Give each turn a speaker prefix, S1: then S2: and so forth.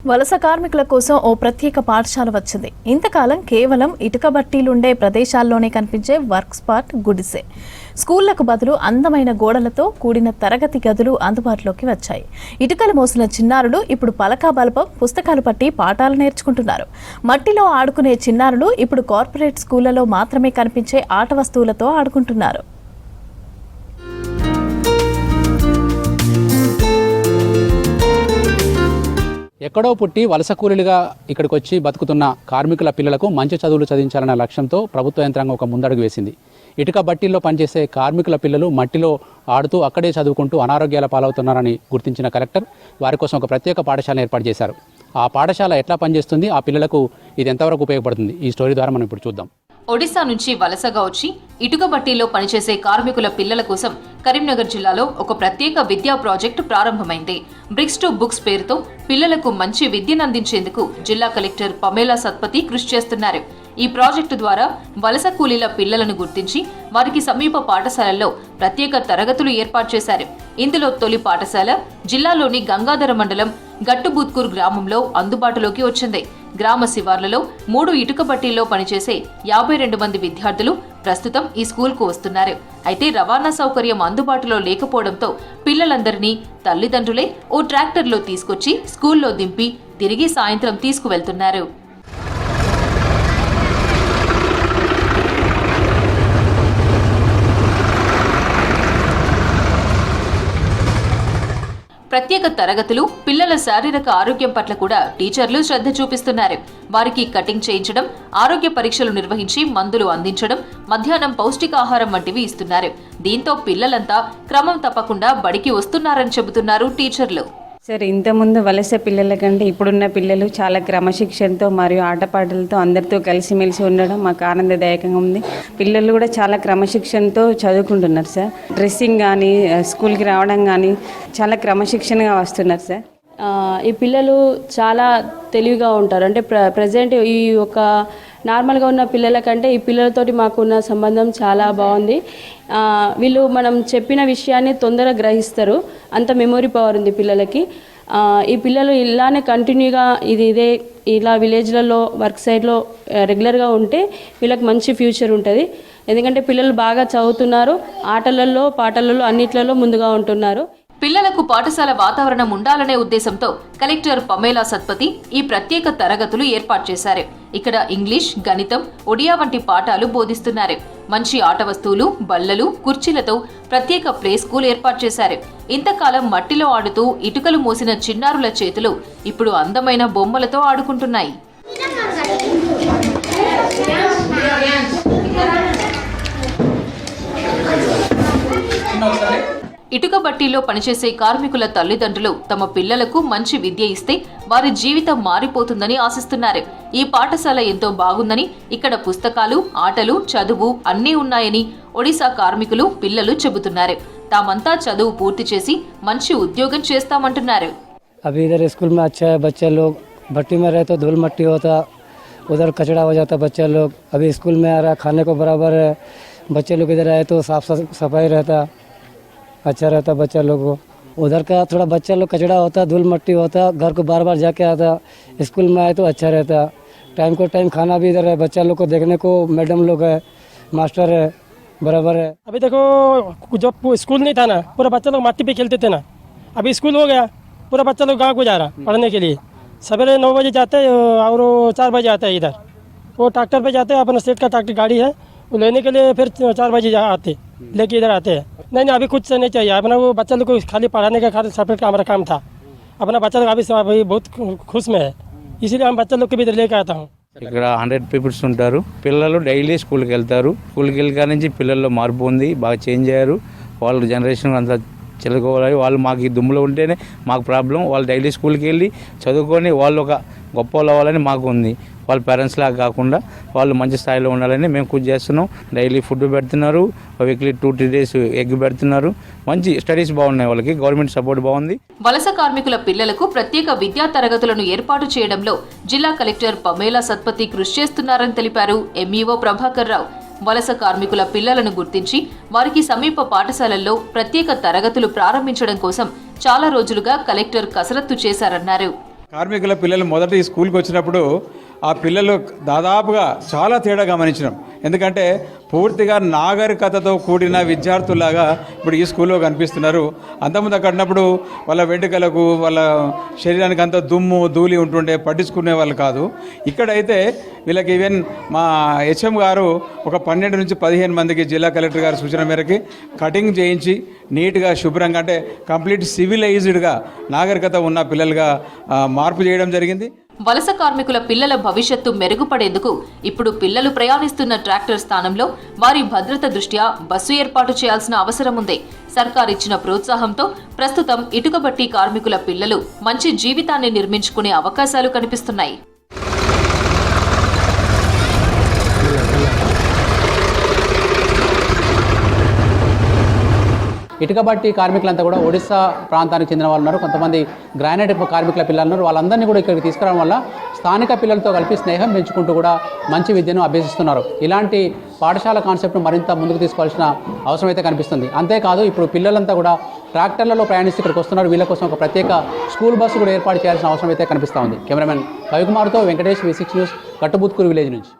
S1: వలస కార్మికుల కోసం ఓ ప్రత్యేక పాఠశాల వచ్చింది. ఇంతకాలం కేవలం ఇటుక బట్టీలుండే ప్రదేశాల్లోనే కనిపించే వర్క్ స్పాట్ గుడిసె. స్కూళ్లకు బదులు అందమైన గోడలతో కూడిన తరగతి గదులు అందుబాటులోకి వచ్చాయి. ఇటుకలు మోసిన చిన్నారులు ఇప్పుడు పలకా బలపం, పుస్తకాలు పట్టి పాఠాలు నేర్చుకుంటున్నారు. మట్టిలో ఆడుకునే చిన్నారులు ఇప్పుడు కార్పొరేట్ స్కూళ్లలో మాత్రమే కనిపించే ఆట వస్తువులతో ఆడుకుంటున్నారు.
S2: ఎక్కడో పుట్టి వలస కూలీలుగా ఇక్కడికి వచ్చి బతుకుతున్న కార్మికుల పిల్లలకు మంచి చదువులు చదివించాలన్న లక్ష్యంతో ప్రభుత్వ యంత్రాంగం ఒక ముందడుగు వేసింది. ఇటుక బట్టీల్లో పనిచేసే కార్మికుల పిల్లలు మట్టిలో ఆడుతూ అక్కడే చదువుకుంటూ అనారోగ్యాల పాలవుతున్నారని గుర్తించిన కలెక్టర్ వారి కోసం ఒక ప్రత్యేక పాఠశాలను ఏర్పాటు చేశారు. ఆ పాఠశాల ఎట్లా పనిచేస్తుంది, ఆ పిల్లలకు ఇది ఎంతవరకు ఉపయోగపడుతుంది, ఈ స్టోరీ ద్వారా మనం ఇప్పుడు చూద్దాం.
S3: ఒడిశా నుంచి వలసగా వచ్చి ఇటుక బట్టీలో పనిచేసే కార్మికుల పిల్లల కోసం కరీంనగర్ జిల్లాలో ఒక ప్రత్యేక విద్యా ప్రాజెక్టు ప్రారంభమైంది. బ్రిక్స్ టు బుక్స్ పేరుతో పిల్లలకు మంచి విద్యనందించేందుకు జిల్లా కలెక్టర్ పమేలా సత్పతి కృషి చేస్తున్నారు. ఈ ప్రాజెక్టు ద్వారా వలస కూలీల పిల్లలను గుర్తించి వారికి సమీప పాఠశాలల్లో ప్రత్యేక తరగతులు ఏర్పాటు చేశారు. ఇందులో తొలి పాఠశాల జిల్లాలోని గంగాధర మండలం గట్టుబూత్కూర్ గ్రామంలో అందుబాటులోకి వచ్చింది. గ్రామ శివార్లలో 3 ఇటుక బట్టీల్లో పనిచేసే 52 మంది విద్యార్థులు ప్రస్తుతం ఈ స్కూల్కు వస్తున్నారు. అయితే రవాణా సౌకర్యం అందుబాటులో లేకపోవడంతో పిల్లలందరినీ తల్లిదండ్రులే ఓ ట్రాక్టర్లో తీసుకొచ్చి స్కూల్లో దింపి తిరిగి సాయంత్రం తీసుకువెళ్తున్నారు. ప్రత్యేక తరగతులు, పిల్లల శారీరక ఆరోగ్యం పట్ల కూడా టీచర్లు శ్రద్ధ చూపిస్తున్నారు. వారికి కటింగ్ చేయించడం, ఆరోగ్య పరీక్షలు నిర్వహించి మందులు అందించడం, మధ్యాహ్నం పౌష్టికాహారం వంటివి ఇస్తున్నారు. దీంతో పిల్లలంతా క్రమం తప్పకుండా బడికి వస్తున్నారని చెబుతున్నారు టీచర్లు.
S4: సార్, ఇంతకుముందు వలస పిల్లల కంటే ఇప్పుడున్న పిల్లలు చాలా క్రమశిక్షణతో మరియు ఆటపాటలతో అందరితో కలిసిమెలిసి ఉండడం మాకు ఆనందదాయకంగా ఉంది. పిల్లలు కూడా చాలా క్రమశిక్షణతో చదువుకుంటున్నారు సార్. డ్రెస్సింగ్ కానీ, స్కూల్కి రావడం కానీ చాలా క్రమశిక్షణగా వస్తున్నారు సార్.
S5: ఈ పిల్లలు చాలా తెలివిగా ఉంటారు. అంటే ప్రజెంట్ ఈ ఒక నార్మల్గా ఉన్న పిల్లల కంటే ఈ పిల్లలతోటి మాకున్న సంబంధం చాలా బాగుంది. వీళ్ళు మనం చెప్పిన విషయాన్ని తొందరగా గ్రహిస్తారు. అంత మెమొరీ పవర్ ఉంది పిల్లలకి. ఈ పిల్లలు ఇలానే కంటిన్యూగా ఇదే ఇలా విలేజ్లలో వర్క్ సైడ్లో రెగ్యులర్గా ఉంటే వీళ్ళకి మంచి ఫ్యూచర్ ఉంటుంది. ఎందుకంటే పిల్లలు బాగా చదువుతున్నారు, ఆటలలో పాటలలో అన్నిట్లలో ముందుగా ఉంటున్నారు.
S3: పిల్లలకు పాఠశాల వాతావరణం ఉండాలనే ఉద్దేశంతో కలెక్టర్ పమేలా సత్పతి ఈ ప్రత్యేక తరగతులు ఏర్పాటు చేశారు. ఇక్కడ ఇంగ్లీష్, గణితం, ఒడియా వంటి పాఠాలు బోధిస్తున్నారు. మంచి ఆట వస్తువులు, బల్లలు, కుర్చీలతో ప్రత్యేక ప్లే స్కూల్ ఏర్పాటు చేశారు. ఇంతకాలం మట్టిలో ఆడుతూ ఇటుకలు మోసిన చిన్నారుల చేతులు ఇప్పుడు అందమైన బొమ్మలతో ఆడుకుంటున్నాయి. ఇటుక బట్టీల్లో పనిచేసే కార్మికుల తల్లిదండ్రులు తమ పిల్లలకు మంచి విద్య ఇస్తే వారి జీవితం మారిపోతుందని ఆశిస్తున్నారు. ఈ పాఠశాల ఎంతో బాగుందని, ఇక్కడ పుస్తకాలు, ఆటలు, చదువు అన్నీ ఉన్నాయని ఒడిశా కార్మికులు పిల్లలు చెబుతున్నారు. తామంతా చదువు పూర్తి చేసి మంచి ఉద్యోగం చేస్తామంటున్నారు.
S6: अभी इधर स्कूल में अच्छा है, बच्चे लोग भट्टी में रहे तो धूल मट्टी होता, उधर कचरा हो जाता बच्चा लोग. अभी स्कूल में आ रहा, खाने को बराबर है. बच्चे लोग इधर आए तो साफ सफाई रहता, अच्छा रहता बच्चा लोग को. उधर का थोड़ा बच्चा लोग कचरा होता, धूल मट्टी होता, घर को बार बार जाके आता. स्कूल में आए तो अच्छा रहता. टाइम को टाइम खाना भी इधर है, बच्चा लोग को देखने को मैडम लोग है, मास्टर है, बराबर है.
S7: अभी देखो जब स्कूल नहीं था ना, पूरा बच्चा लोग मट्टी पे खेलते थे ना. अभी स्कूल हो गया, पूरा बच्चा लोग गाँव को जा रहा पढ़ने के लिए. सवेरे 9 बजे जाते हैं और 4 बजे आते हैं इधर. वो ट्रैक्टर पे जाते हैं, अपना स्टेट का ट्रैक्टर गाड़ी है, वो लेने के लिए फिर 4 बजे आते लेके इधर आते हैं. नहीं अभी कुछ नहीं चाहिए. अपना वो बच्चा लोग को खाली पढ़ाने का खाली सेपरेट हमारा काम था. अपना बच्चा लोग अभी बहुत खुश में है, इसीलिए हम बच्चा लोग को भी इधर लेकर आता हूँ.
S8: ఇక్కడ 100 పీపుల్స్ ఉంటారు. పిల్లలు డైలీ స్కూల్కి వెళ్తారు. స్కూల్కి వెళ్ళిన నుంచి పిల్లల్లో మార్పు ఉంది, బాగా చేంజ్ అయ్యారు. వాళ్ళ జనరేషన్ అంతా చదువుకోవాలి. వాళ్ళు మాకు ఈ దుమ్ములో ఉంటేనే మాకు ప్రాబ్లం. వాళ్ళు డైలీ స్కూల్కి వెళ్ళి చదువుకొని వాళ్ళు ఒక గొప్ప వాళ్ళు అవ్వాలని మాకు ఉంది. వాళ్ళ పేరెంట్స్ లాగా కాకుండా వాళ్ళు మంచి స్థాయిలో ఉండాలని మేము కృషి చేస్తున్నాం. డైలీ ఫుడ్ పెడుతున్నారు, వీక్లీ 2-3 డేస్ ఎగ్ పెడుతున్నారు. మంచి స్టడీస్ బాగున్నాయి, వాళ్ళకి గవర్నమెంట్ సపోర్ట్ బాగుంది.
S3: వలస కార్మికుల పిల్లలకు ప్రత్యేక విద్యా తరగతులను ఏర్పాటు చేయడంలో జిల్లా కలెక్టర్ పమేలా సత్పతి కృషి చేస్తున్నారని తెలిపారు ఎంఈఓ ప్రభాకర్ రావు. వలస కార్మికుల పిల్లలను గుర్తించి వారికి సమీప పాఠశాలల్లో ప్రత్యేక తరగతులు ప్రారంభించడం కోసం చాలా రోజులుగా కలెక్టర్ కసరత్తు చేశారన్నారు.
S9: కార్మికుల పిల్లలు మొదట ఈ స్కూల్కి వచ్చినప్పుడు ఆ పిల్లలు దాదాపుగా చాలా తేడా గమనించినాం. ఎందుకంటే పూర్తిగా నాగరికతతో కూడిన విద్యార్థుల్లాగా ఇప్పుడు ఈ స్కూల్లో కనిపిస్తున్నారు. అంతకుముందు అక్కడ ఉన్నప్పుడు వాళ్ళ వెంట్రుకలకు వాళ్ళ శరీరానికి అంత దుమ్ము ధూళి ఉంటుండే, పట్టించుకునే వాళ్ళు కాదు. ఇక్కడైతే వీళ్ళకి ఈవెన్ మా హెచ్ఎం గారు ఒక 12 నుంచి 15 మందికి జిల్లా కలెక్టర్ గారి సూచన మేరకి కటింగ్ చేయించి నీట్గా శుభ్రంగా అంటే కంప్లీట్ సివిలైజ్డ్గా నాగరికత ఉన్న పిల్లలుగా మార్పు చేయడం జరిగింది.
S3: వలస కార్మికుల పిల్లల భవిష్యత్తు మెరుగుపడేందుకు ఇప్పుడు పిల్లలు ప్రయాణిస్తున్న ట్రాక్టర్ స్థానంలో వారి భద్రత దృష్ట్యా బస్సు ఏర్పాటు చేయాల్సిన అవసరం ఉంది. సర్కార్ ఇచ్చిన ప్రోత్సాహంతో ప్రస్తుతం ఇటుకబట్టి కార్మికుల పిల్లలు మంచి జీవితాన్ని నిర్మించుకునే అవకాశాలు కనిపిస్తున్నాయి.
S2: ఇటుకబట్టి కార్మికులంతా కూడా ఒడిశా ప్రాంతానికి చెందిన వాళ్ళు ఉన్నారు. కొంతమంది గ్రానైట్ కార్మికుల పిల్లలు ఉన్నారు. వాళ్ళందరినీ కూడా ఇక్కడికి తీసుకురావడం వల్ల స్థానిక పిల్లలతో కలిపి స్నేహం పెంచుకుంటూ కూడా మంచి విద్యను అభ్యసిస్తున్నారు. ఇలాంటి పాఠశాల కాన్సెప్ట్ను మరింత ముందుకు తీసుకోవాల్సిన అవసరం అయితే కనిపిస్తుంది. అంతేకాదు ఇప్పుడు పిల్లలంతా కూడా ట్రాక్టర్లలో ప్రయాణిస్తూ ఇక్కడికి వస్తున్నారు. వీళ్ళ కోసం ఒక ప్రత్యేక స్కూల్ బస్సు కూడా ఏర్పాటు చేయాల్సిన అవసరం అయితే కనిపిస్తూ ఉంది. కెమెరామెన్ రవికుమార్తో Venkatesh, V6 news, Kattubutkuru village నుంచి.